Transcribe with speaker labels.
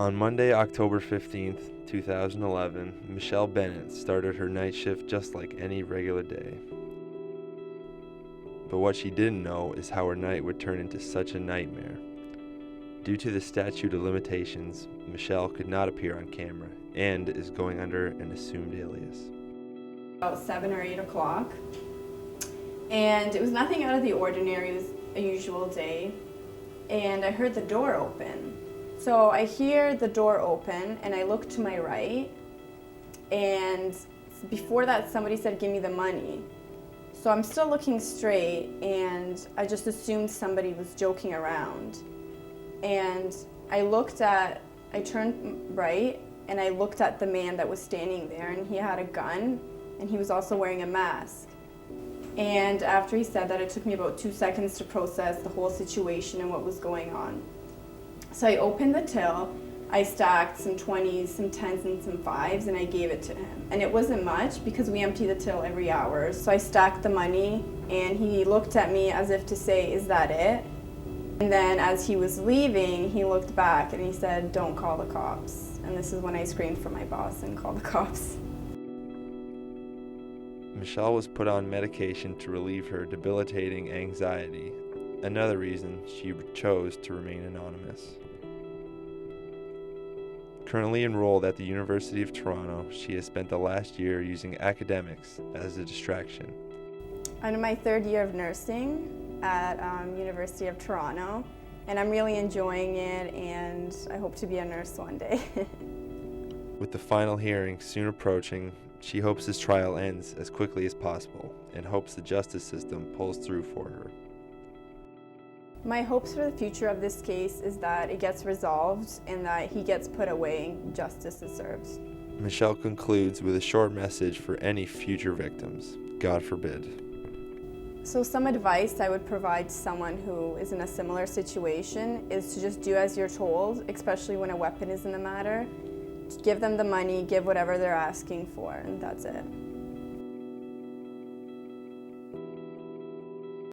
Speaker 1: On Monday, October 15th, 2011, Michelle Bennett started her night shift just like any regular day. But what she didn't know is how her night would turn into such a nightmare. Due to the statute of limitations, Michelle could not appear on camera and is going under an assumed alias.
Speaker 2: About 7 or 8 o'clock, and it was nothing out of the ordinary. It was a usual day, and I heard the door open. So I hear the door open, and I look to my right, and before that somebody said, "Give me the money." So I'm still looking straight, and I just assumed somebody was joking around. And I turned right, and I looked at the man that was standing there, and he had a gun, and he was also wearing a mask. And after he said that, it took me about 2 seconds to process the whole situation and what was going on. So I opened the till, I stacked some 20s, some 10s, and some 5s, and I gave it to him. And it wasn't much because we empty the till every hour. So I stacked the money, and he looked at me as if to say, "Is that it?" And then as he was leaving, he looked back and he said, "Don't call the cops." And this is when I screamed for my boss and called the cops.
Speaker 1: Michelle was put on medication to relieve her debilitating anxiety, another reason she chose to remain anonymous. Currently enrolled at the University of Toronto, she has spent the last year using academics as a distraction.
Speaker 2: I'm in my 3rd year of nursing at University of Toronto, and I'm really enjoying it, and I hope to be a nurse one day.
Speaker 1: With the final hearing soon approaching, she hopes this trial ends as quickly as possible and hopes the justice system pulls through for her.
Speaker 2: My hopes for the future of this case is that it gets resolved and that he gets put away and justice is served.
Speaker 1: Michelle concludes with a short message for any future victims. God forbid.
Speaker 2: So some advice I would provide to someone who is in a similar situation is to just do as you're told, especially when a weapon is in the matter. Give them the money, give whatever they're asking for, and that's it.